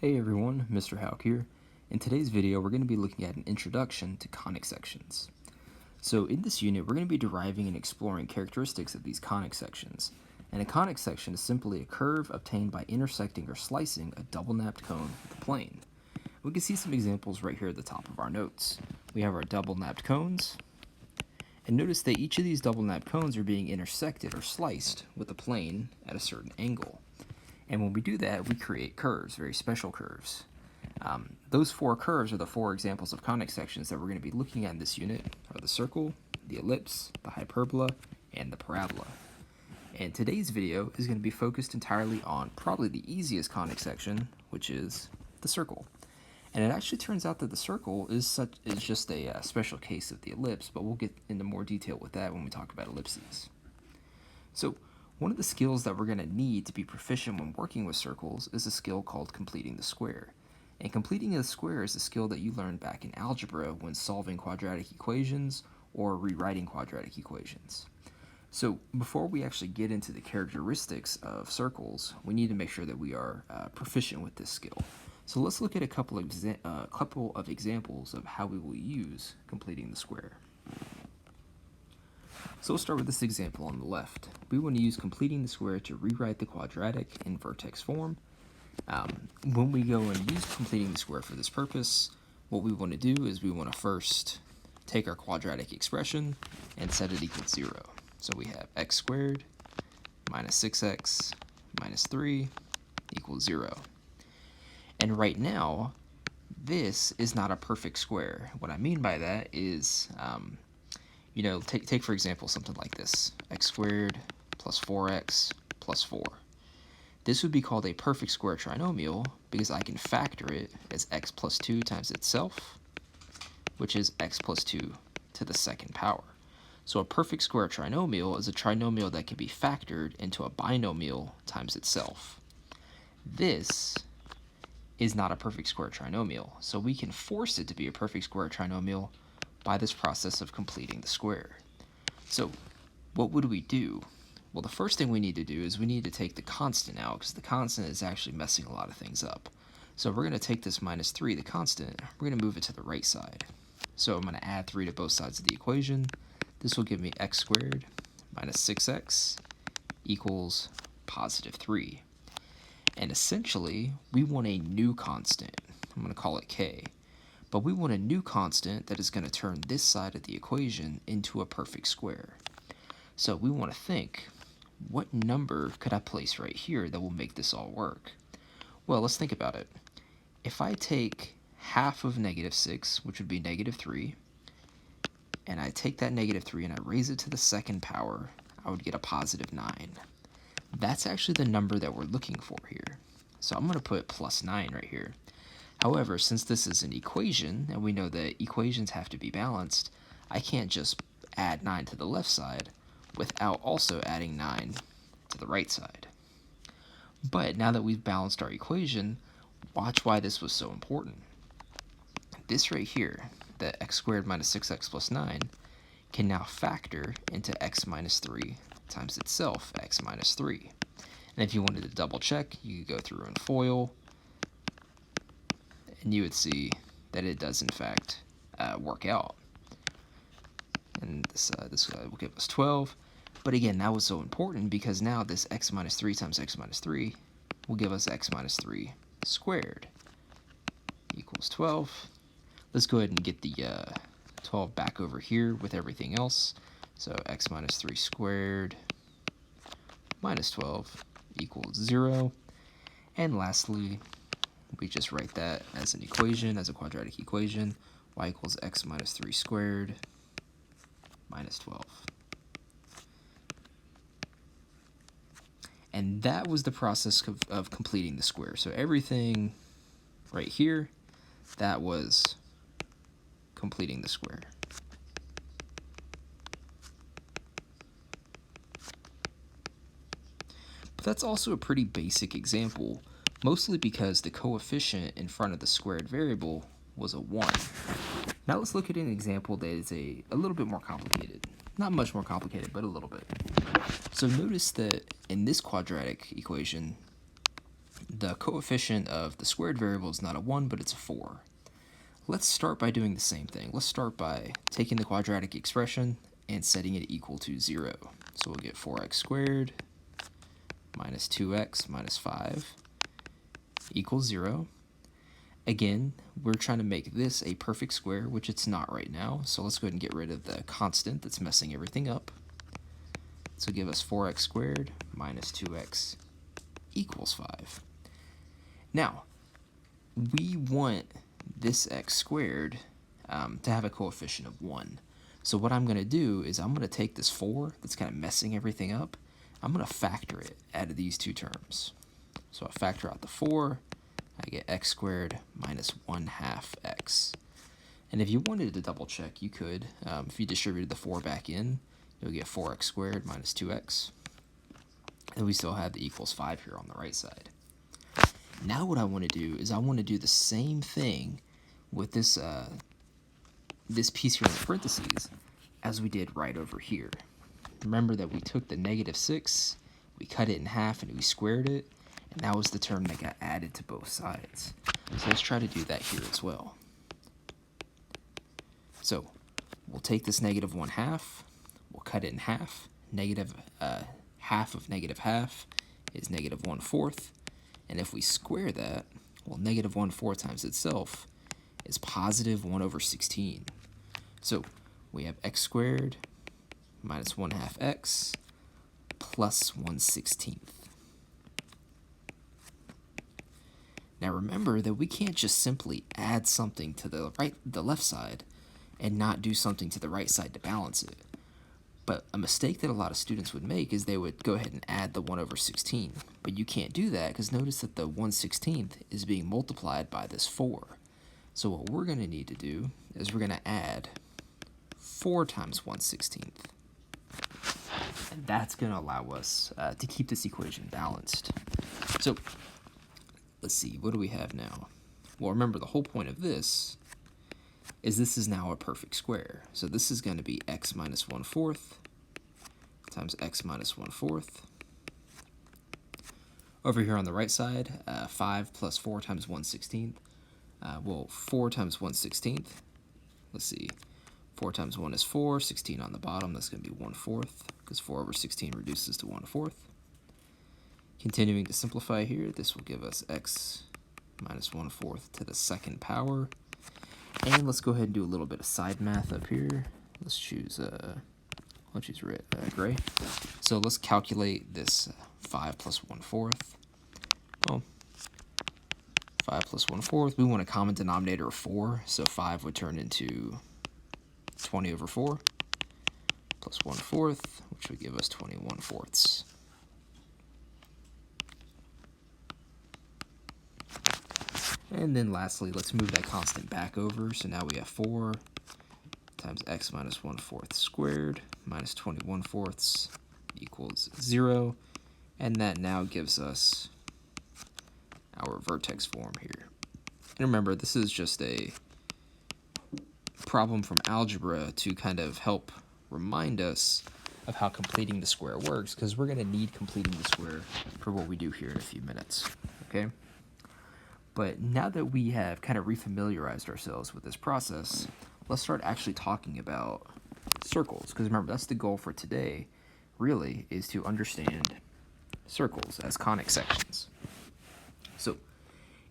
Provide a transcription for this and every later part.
Hey everyone, Mr. Hauk here. In today's video, we're going to be looking at an introduction to conic sections. So in this unit, we're going to be deriving and exploring characteristics of these conic sections. And a conic section is simply a curve obtained by intersecting or slicing a double-napped cone with a plane. We can see some examples right here at the top of our notes. We have our double-napped cones, and notice that each of these double-napped cones are being intersected or sliced with a plane at a certain angle. And when we do that, we create curves, very special curves. Those four curves are the four examples of conic sections that we're going to be looking at in this unit, are the circle, the ellipse, the hyperbola, and the parabola. And today's video is going to be focused entirely on probably the easiest conic section, which is the circle. And it actually turns out that the circle is just a special case of the ellipse, but we'll get into more detail with that when we talk about ellipses. So, one of the skills that we're going to need to be proficient when working with circles is a skill called completing the square. And completing a square is a skill that you learned back in algebra when solving quadratic equations or rewriting quadratic equations. So before we actually get into the characteristics of circles, we need to make sure that we are proficient with this skill. So let's look at a couple of examples of how we will use completing the square. So we'll start with this example on the left. We want to use completing the square to rewrite the quadratic in vertex form. When we go and use completing the square for this purpose, what we want to do is we want to first take our quadratic expression and set it equal to 0. So we have x squared minus 6x minus 3 equals 0. And right now, this is not a perfect square. What I mean by that is, take for example something like this, x squared plus 4x plus 4. This would be called a perfect square trinomial because I can factor it as x plus 2 times itself, which is x plus 2 to the second power. So a perfect square trinomial is a trinomial that can be factored into a binomial times itself. This is not a perfect square trinomial, so we can force it to be a perfect square trinomial by this process of completing the square. So what would we do? Well, the first thing we need to do is we need to take the constant out because the constant is actually messing a lot of things up. So we're going to take this minus 3, the constant, we're going to move it to the right side. So I'm going to add 3 to both sides of the equation. This will give me x squared minus 6x equals positive 3. And essentially, we want a new constant. I'm going to call it k. But we want a new constant that is going to turn this side of the equation into a perfect square. So we want to think, what number could I place right here that will make this all work? Well, let's think about it. If I take half of negative 6, which would be negative 3, and I take that negative 3 and I raise it to the second power, I would get a positive 9. That's actually the number that we're looking for here. So I'm going to put plus 9 right here. However, since this is an equation, and we know that equations have to be balanced, I can't just add 9 to the left side without also adding 9 to the right side. But now that we've balanced our equation, watch why this was so important. This right here, the x squared minus 6x plus 9, can now factor into x minus 3 times itself, x minus 3. And if you wanted to double check, you could go through and FOIL, and you would see that it does in fact work out. And this will give us 12. But again, that was so important because now this x minus 3 times x minus 3 will give us x minus 3 squared equals 12. Let's go ahead and get the 12 back over here with everything else. So x minus 3 squared minus 12 equals 0. And lastly, we just write that as an equation, as a quadratic equation. Y equals x minus 3 squared minus 12. And that was the process of completing the square. So everything right here, that was completing the square. But that's also a pretty basic example, mostly because the coefficient in front of the squared variable was a 1. Now let's look at an example that is a little bit more complicated. Not much more complicated, but a little bit. So notice that in this quadratic equation, the coefficient of the squared variable is not a 1, but it's a 4. Let's start by doing the same thing. Let's start by taking the quadratic expression and setting it equal to 0. So we'll get 4x squared minus 2x minus 5 equals 0. Again, we're trying to make this a perfect square, which it's not right now. So let's go ahead and get rid of the constant that's messing everything up. So give us 4x squared minus 2x equals 5. Now, we want this x squared to have a coefficient of 1. So what I'm going to do is I'm going to take this 4 that's kind of messing everything up. I'm going to factor it out of these two terms. So I factor out the 4. I get x squared minus 1/2 x. And if you wanted to double check, you could. If you distributed the 4 back in, you'll get 4x squared minus 2x. And we still have the equals 5 here on the right side. Now what I want to do is I want to do the same thing with this, this piece here in the parentheses as we did right over here. Remember that we took the -6, we cut it in half, and we squared it. And that was the term that got added to both sides. So let's try to do that here as well. So we'll take this -1/2, we'll cut it in half. Half of -half is -1/4. And if we square that, well, -1/4 times itself is positive 1/16. So we have x squared minus 1/2 x plus 1/16. Now remember that we can't just simply add something to the left side and not do something to the right side to balance it. But a mistake that a lot of students would make is they would go ahead and add the 1/16. But you can't do that because notice that the 1/16 is being multiplied by this 4. So what we're going to need to do is we're going to add 4 times 1/16. And that's going to allow us to keep this equation balanced. So let's see, what do we have now? Well, remember the whole point of this is now a perfect square. So this is going to be x minus 1/4 times x minus 1/4. Over here on the right side, 5 plus 4 times 1/16. Well, 4 times 1/16. Let's see. 4 times 1 is 4. 16 on the bottom. That's going to be 1/4 because 4/16 reduces to 1/4. Continuing to simplify here, this will give us x minus 1/4 to the second power. And let's go ahead and do a little bit of side math up here. Let's choose gray. So let's calculate this 5 plus 1/4. Well, 5 plus 1/4. We want a common denominator of 4, so 5 would turn into 20/4 plus 1/4, which would give us 21/4. And then lastly, let's move that constant back over. So now we have 4 times x minus 1/4 squared minus 21/4 equals 0. And that now gives us our vertex form here. And remember, this is just a problem from algebra to kind of help remind us of how completing the square works, because we're going to need completing the square for what we do here in a few minutes. Okay? But now that we have kind of refamiliarized ourselves with this process, let's start actually talking about circles. Because remember, that's the goal for today, really, is to understand circles as conic sections. So,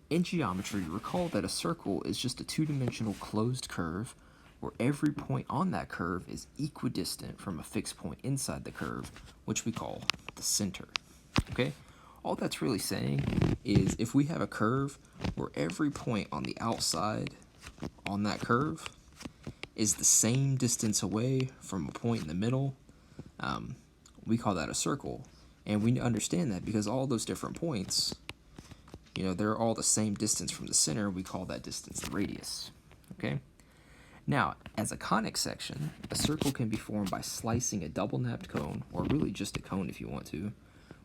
in geometry, recall that a circle is just a two-dimensional closed curve where every point on that curve is equidistant from a fixed point inside the curve, which we call the center. Okay? All that's really saying is if we have a curve where every point on the outside on that curve is the same distance away from a point in the middle, we call that a circle. And we understand that because all those different points, they're all the same distance from the center. We call that distance the radius. Okay? Now, as a conic section, a circle can be formed by slicing a double-napped cone, or really just a cone if you want to,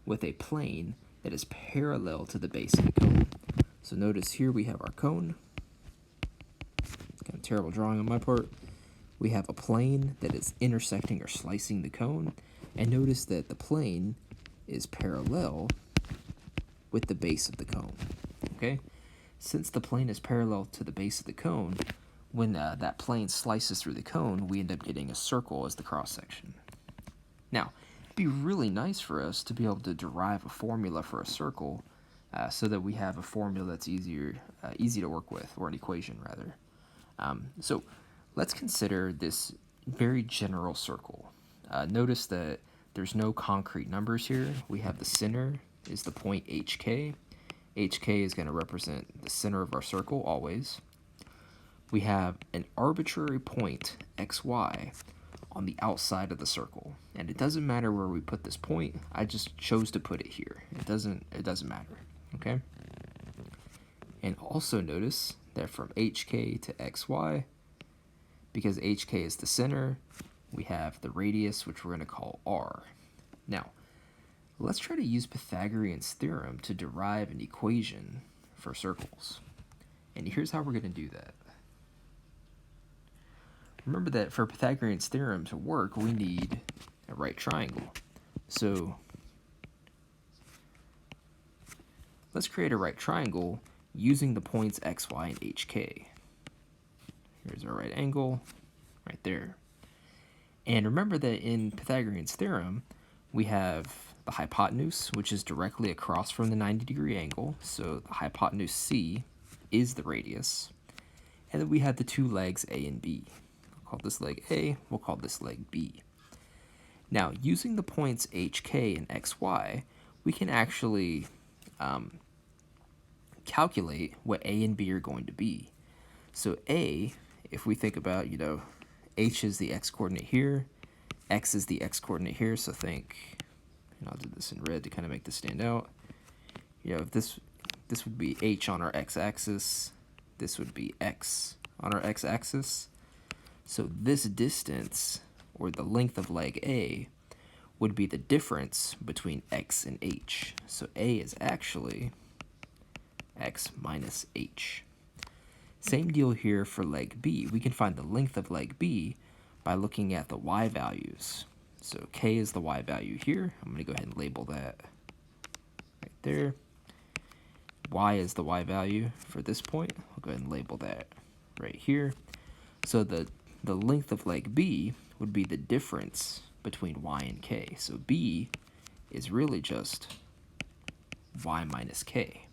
with a plane that is parallel to the base of the cone. So notice here we have our cone. Kind of terrible drawing on my part. We have a plane that is intersecting or slicing the cone. And notice that the plane is parallel with the base of the cone. Okay? Since the plane is parallel to the base of the cone, when that plane slices through the cone, we end up getting a circle as the cross-section. Now, it'd be really nice for us to be able to derive a formula for a circle so that we have a formula that's easy to work with, or an equation rather. So let's consider this very general circle. Notice that there's no concrete numbers here. We have the center is the point HK. HK is going to represent the center of our circle always. We have an arbitrary point XY on the outside of the circle, and it doesn't matter where we put this point. I just chose to put it here. It doesn't matter. Okay. And also notice that from HK to XY, because HK is the center, we have the radius, which we're going to call R. Now, let's try to use Pythagorean's theorem to derive an equation for circles. And here's how we're going to do that. Remember that for Pythagorean's theorem to work, we need a right triangle. So let's create a right triangle using the points x, y, and hk. Here's our right angle right there. And remember that in Pythagorean's theorem, we have the hypotenuse, which is directly across from the 90-degree angle. So the hypotenuse C is the radius. And then we have the two legs A and B. We'll call this leg A, we'll call this leg B. Now, using the points HK and XY, we can actually calculate what A and B are going to be. So A, if we think about, H is the x-coordinate here, X is the x-coordinate here, so think, and I'll do this in red to kind of make this stand out. If this would be H on our x-axis, this would be X on our x-axis. So this distance, or the length of leg A, would be the difference between X and H. So A is actually X minus H. Same deal here for leg B. We can find the length of leg B by looking at the Y values. So K is the Y value here. I'm going to go ahead and label that right there. Y is the Y value for this point. I'll go ahead and label that right here. So the length of leg B would be the difference between Y and K. So B is really just Y minus K.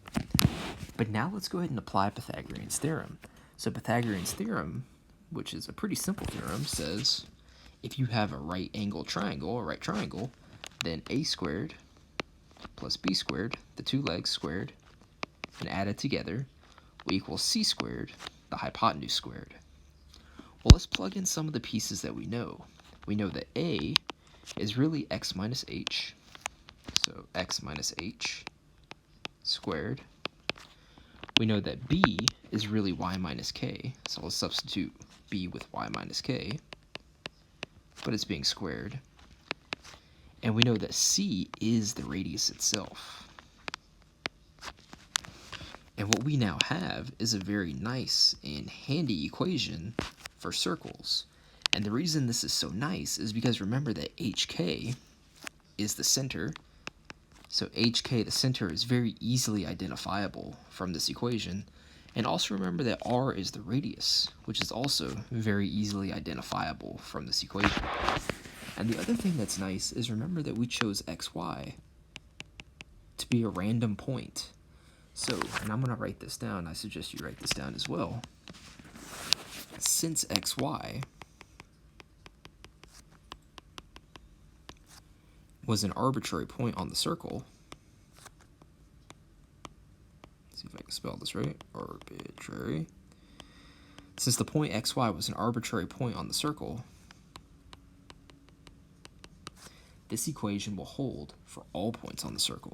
But now let's go ahead and apply Pythagorean's theorem. So Pythagorean's theorem, which is a pretty simple theorem, says if you have a right angle triangle, a right triangle, then A squared plus B squared, the two legs squared, and added together, will equal C squared, the hypotenuse squared. Well, let's plug in some of the pieces that we know. We know that A is really X minus H, so X minus H squared. We know that B is really Y minus K, so let's substitute B with Y minus K, but it's being squared. And we know that C is the radius itself. And what we now have is a very nice and handy equation for circles. And the reason this is so nice is because remember that HK is the center. So HK, the center, is very easily identifiable from this equation. And also remember that R is the radius, which is also very easily identifiable from this equation. And the other thing that's nice is remember that we chose XY to be a random point. So, and I'm going to write this down. I suggest you write this down as well. Since XY was an arbitrary point on the circle, let's see if I can spell this right, arbitrary. Since the point XY was an arbitrary point on the circle, this equation will hold for all points on the circle.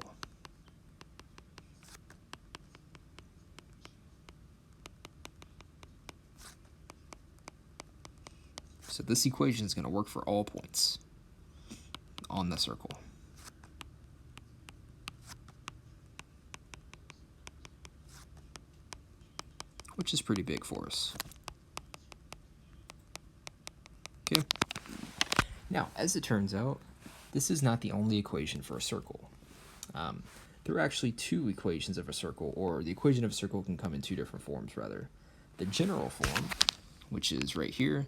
So this equation is going to work for all points on the circle. Which is pretty big for us. Okay. Now, as it turns out, this is not the only equation for a circle. there are actually two equations of a circle, or the equation of a circle can come in two different forms, rather. The general form, which is right here,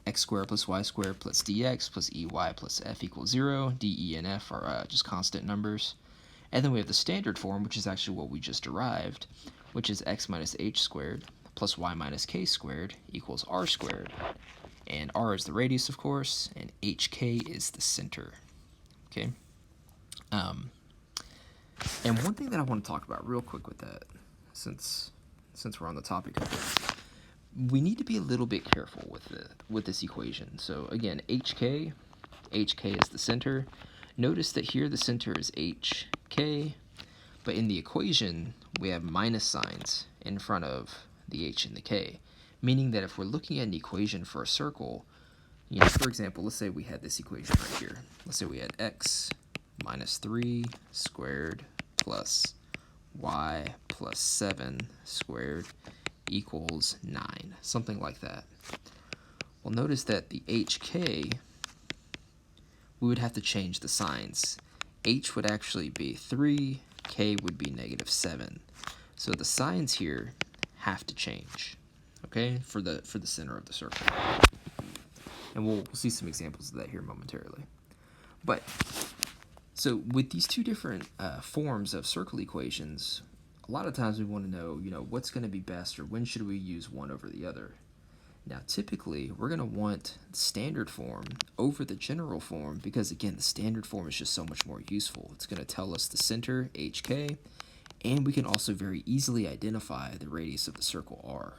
x squared plus y squared plus dx plus ey plus f equals 0. D, e, and f are just constant numbers. And then we have the standard form, which is actually what we just derived, which is x minus h squared plus y minus k squared equals r squared. And r is the radius, of course, and hk is the center. Okay. And one thing that I want to talk about real quick with that, since we're on the topic of it, we need to be a little bit careful with this equation. So again, hk is the center. Notice that here the center is hk, but in the equation we have minus signs in front of the h and the k, meaning that if we're looking at an equation for a circle, for example, let's say we had this equation right here. Let's say we had x minus 3 squared plus y plus 7 squared equals 9, something like that. Well, notice that the hk, we would have to change the signs. H would actually be 3, k would be negative 7. So the signs here have to change, okay, for the center of the circle. And we'll see some examples of that here momentarily. But so with these two different forms of circle equations, a lot of times we want to know, what's going to be best, or when should we use one over the other. Now, typically, we're going to want standard form over the general form because, again, the standard form is just so much more useful. It's going to tell us the center, hk, and we can also very easily identify the radius of the circle, r.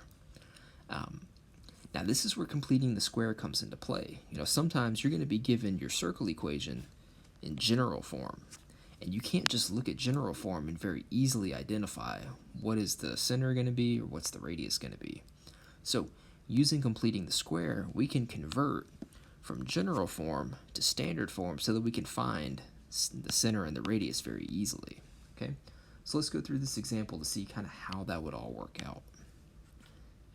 Now, this is where completing the square comes into play. Sometimes you're going to be given your circle equation in general form, and you can't just look at general form and very easily identify what is the center going to be or what's the radius going to be. So, using completing the square, we can convert from general form to standard form so that we can find the center and the radius very easily. Okay, so let's go through this example to see kind of how that would all work out.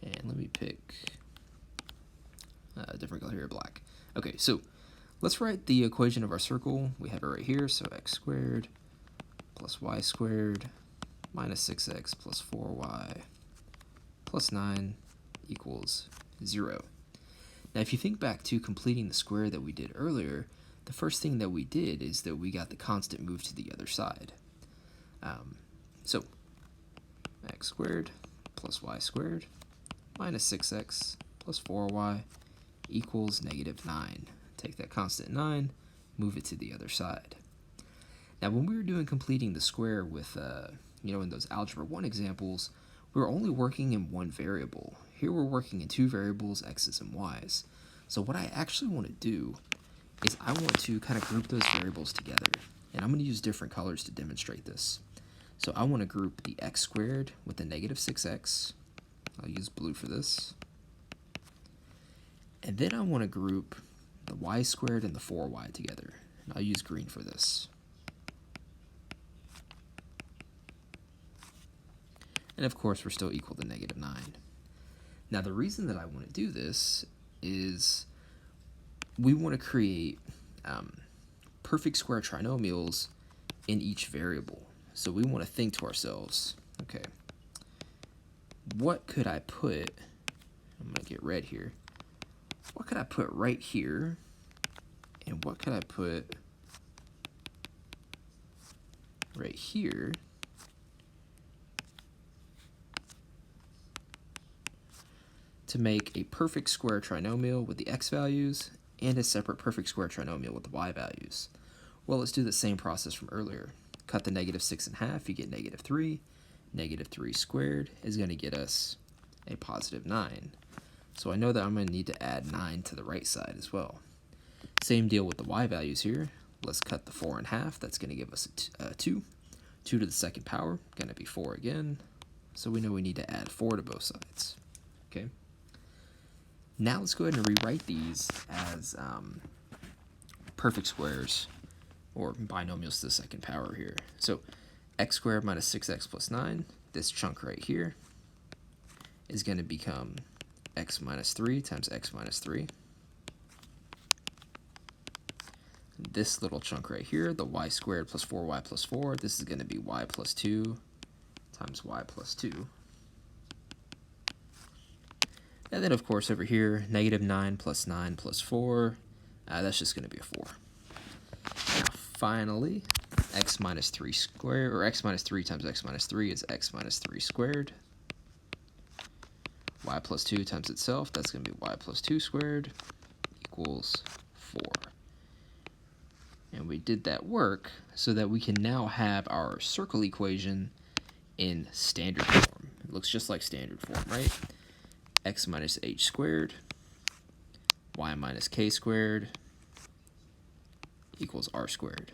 And let me pick a different color here, black. Okay, so let's write the equation of our circle. We have it right here, so x squared plus y squared minus 6x plus 4y plus 9 equals 0. Now, if you think back to completing the square that we did earlier, the first thing that we did is that we got the constant moved to the other side. So x squared plus y squared minus 6x plus 4y equals negative 9. Take that constant 9, move it to the other side. Now, when we were doing completing the square with, in those Algebra 1 examples, we were only working in one variable. Here we're working in two variables, x's and y's. So what I actually want to do is I want to kind of group those variables together. And I'm going to use different colors to demonstrate this. So I want to group the x squared with the negative 6x. I'll use blue for this. And then I want to group the y squared and the 4y together. And I'll use green for this. And of course, we're still equal to negative 9. Now, the reason that I want to do this is we want to create perfect square trinomials in each variable. So we want to think to ourselves, okay, what could I put, I'm going to get red here, what could I put right here, and what could I put right here to make a perfect square trinomial with the x values and a separate perfect square trinomial with the y values? Well, let's do the same process from earlier. Cut the negative 6 in half, you get negative 3. Negative 3 squared is going to get us a positive 9. So I know that I'm going to need to add 9 to the right side as well. Same deal with the y values here. Let's cut the 4 in half. That's going to give us a 2. 2 to the second power, going to be 4 again. So we know we need to add 4 to both sides. Okay. Now let's go ahead and rewrite these as perfect squares, or binomials to the second power here. So x squared minus 6x plus 9, this chunk right here, is going to become x minus 3 times x minus 3. this little chunk right here, the y squared plus 4y plus 4, this is going to be y plus 2 times y plus 2. And then, of course, over here, negative 9 plus 9 plus 4, that's just going to be a 4. Now, finally, x minus 3 squared, or x minus 3 times x minus 3 is x minus 3 squared. Y plus 2 times itself, that's going to be y plus 2 squared equals 4. And we did that work so that we can now have our circle equation in standard form. It looks just like standard form, right? X minus h squared, y minus k squared equals r squared.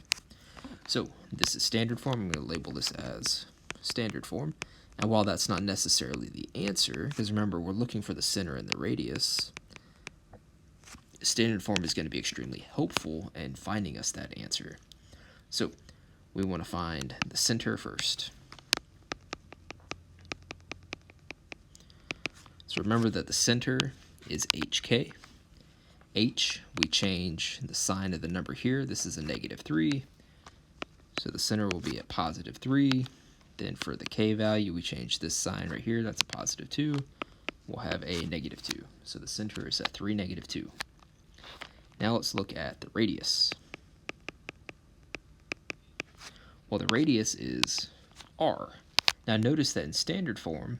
So this is standard form. I'm going to label this as standard form. And while that's not necessarily the answer, because remember, we're looking for the center and the radius, standard form is going to be extremely helpful in finding us that answer. So we want to find the center first. So remember that the center is hk. H, we change the sign of the number here. This is a negative 3. So the center will be at positive 3. Then for the k value, we change this sign right here. That's a positive 2. We'll have a negative 2. So the center is at 3, negative 2. Now let's look at the radius. Well, the radius is r. Now notice that in standard form,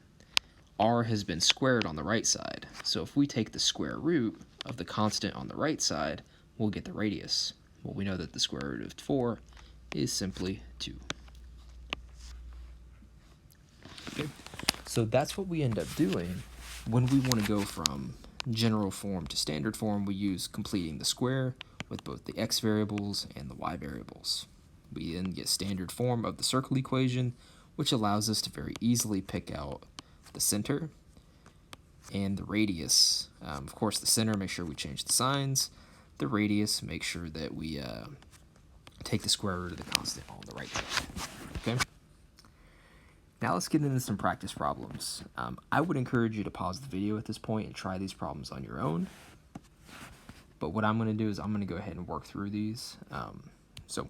r has been squared on the right side. So if we take the square root of the constant on the right side, we'll get the radius. Well, we know that the square root of 4 is simply 2. Okay. So that's what we end up doing when we want to go from general form to standard form. We use completing the square with both the x variables and the y variables. We then get standard form of the circle equation, which allows us to very easily pick out the center and the radius. Of course, the center, make sure we change the signs. The radius, make sure that we take the square root of the constant on the right side. Okay. Now let's get into some practice problems. I would encourage you to pause the video at this point and try these problems on your own. But what I'm going to do is I'm going to go ahead and work through these. So,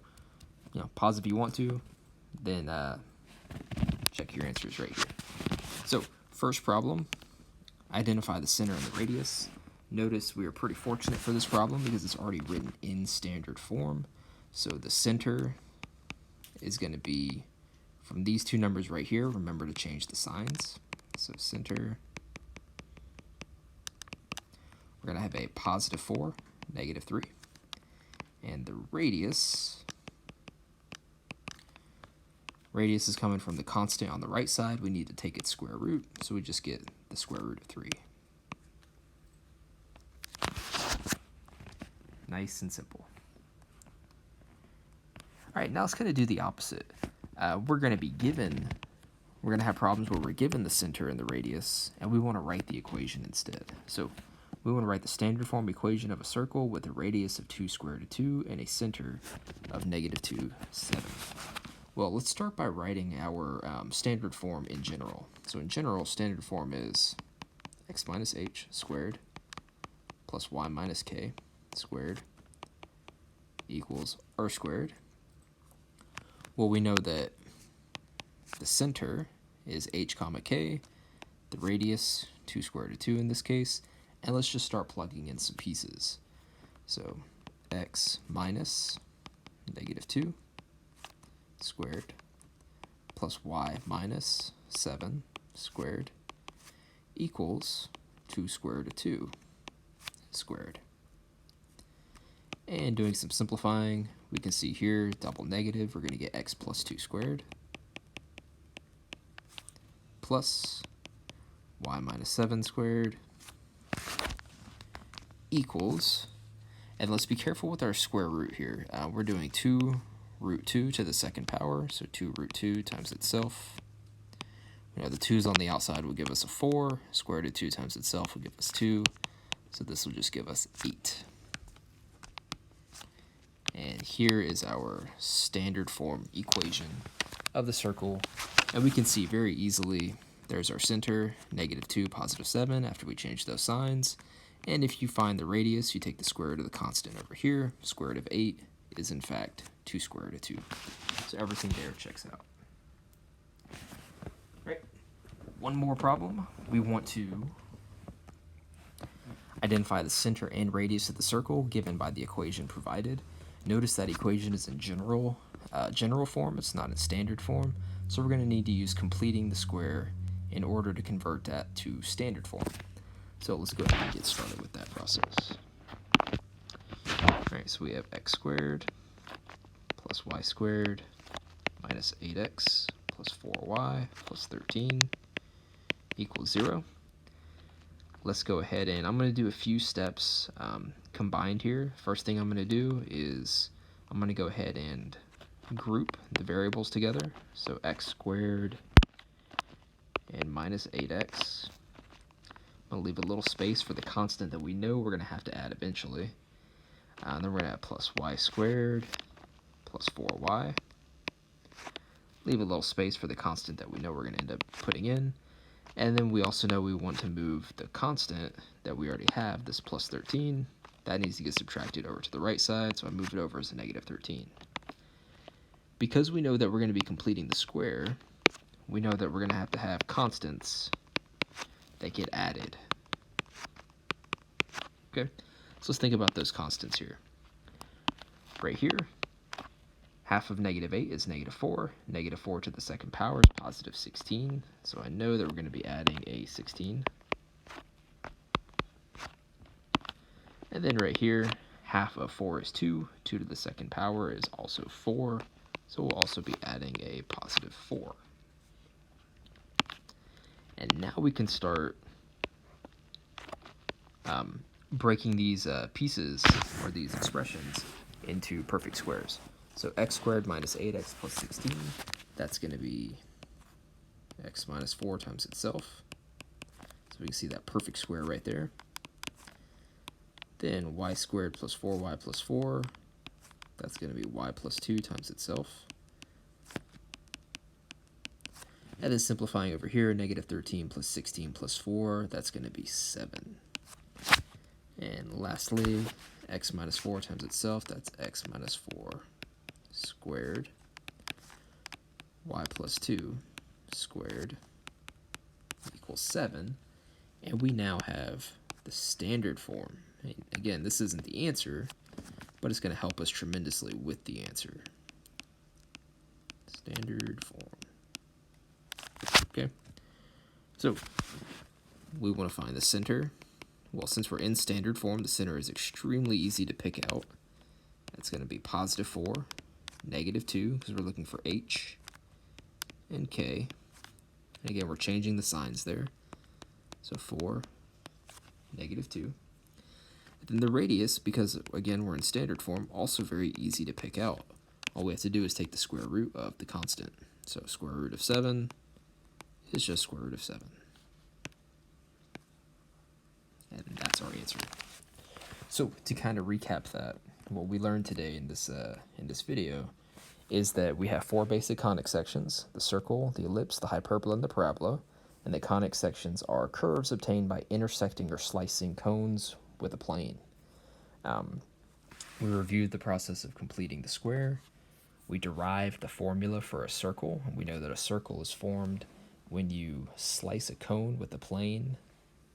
pause if you want to, then check your answers right here. So, first problem, identify the center and the radius. Notice we are pretty fortunate for this problem because it's already written in standard form. So the center is going to be from these two numbers right here. Remember to change the signs. So center, we're going to have a positive 4, negative 3. And the radius is coming from the constant on the right side. We need to take its square root, so we just get the square root of 3. Nice and simple. All right, now let's kind of do the opposite. We're going to have problems where we're given the center and the radius, and we want to write the equation instead. So we want to write the standard form equation of a circle with a radius of 2 square root of 2 and a center of negative 2, 7. Well, let's start by writing our standard form in general. So in general, standard form is x minus h squared plus y minus k squared equals r squared. Well, we know that the center is h comma k, the radius 2 square root of 2 in this case, and let's just start plugging in some pieces. So x minus negative 2 squared plus y minus 7 squared equals 2 square root of 2 squared. And doing some simplifying, we can see here, double negative, we're going to get x plus 2 squared plus y minus 7 squared equals, and let's be careful with our square root here. We're doing 2 root 2 to the second power, so 2 root 2 times itself. We know the 2's on the outside will give us a 4, square root of 2 times itself will give us 2, so this will just give us 8. And here is our standard form equation of the circle. And we can see very easily, there's our center, negative 2, positive 7, after we change those signs. And if you find the radius, you take the square root of the constant over here. Square root of 8 is in fact 2 square root of 2. So everything there checks out. Right. One more problem. We want to identify the center and radius of the circle given by the equation provided. Notice that equation is in general form, it's not in standard form, so we're going to need to use completing the square in order to convert that to standard form. So let's go ahead and get started with that process. Alright, so we have x squared plus y squared minus 8x plus 4y plus 13 equals 0. Let's go ahead and I'm going to do a few steps combined here. First thing I'm going to do is I'm going to go ahead and group the variables together. So x squared and minus 8x. I'm going to leave a little space for the constant that we know we're going to have to add eventually. And then we're going to add plus y squared plus 4y. Leave a little space for the constant that we know we're going to end up putting in. And then we also know we want to move the constant that we already have, this plus 13. That needs to get subtracted over to the right side, so I move it over as a negative 13. Because we know that we're going to be completing the square, we know that we're going to have constants that get added. Okay, so let's think about those constants here. Right here, half of negative 8 is negative 4. Negative 4 to the second power is positive 16. So I know that we're going to be adding a 16. And then right here, half of 4 is 2. 2 to the second power is also 4. So we'll also be adding a positive 4. And now we can start breaking these pieces, or these expressions, into perfect squares. So x squared minus 8x plus 16, that's going to be x minus 4 times itself. So we can see that perfect square right there. Then y squared plus 4y plus 4, that's going to be y plus 2 times itself. And then simplifying over here, negative 13 plus 16 plus 4, that's going to be 7. And lastly, x minus 4 times itself, that's x minus 4 squared, y plus 2 squared equals 7, and we now have the standard form. And again, this isn't the answer, but it's going to help us tremendously with the answer. Standard form. Okay, so we want to find the center. Well, since we're in standard form, the center is extremely easy to pick out. It's going to be positive 4, negative 2, because we're looking for h and k. And again, we're changing the signs there. So 4, negative 2. And then the radius, because again, we're in standard form, also very easy to pick out. All we have to do is take the square root of the constant. So square root of 7 is just square root of 7. And that's our answer. So to kind of recap that, what we learned today in this video is that we have 4 basic conic sections: the circle, the ellipse, the hyperbola, and the parabola. And the conic sections are curves obtained by intersecting or slicing cones with a plane. We reviewed the process of completing the square. We derived the formula for a circle. We know that a circle is formed when you slice a cone with a plane,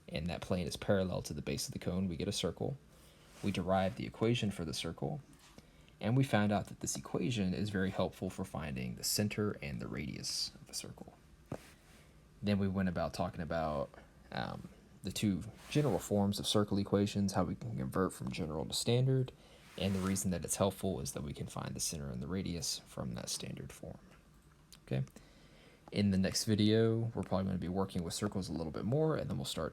and that plane is parallel to the base of the cone. We get a circle. We derived the equation for the circle, and we found out that this equation is very helpful for finding the center and the radius of the circle. Then we went about talking about the 2 general forms of circle equations, how we can convert from general to standard, and the reason that it's helpful is that we can find the center and the radius from that standard form. Okay. In the next video, we're probably going to be working with circles a little bit more, and then we'll start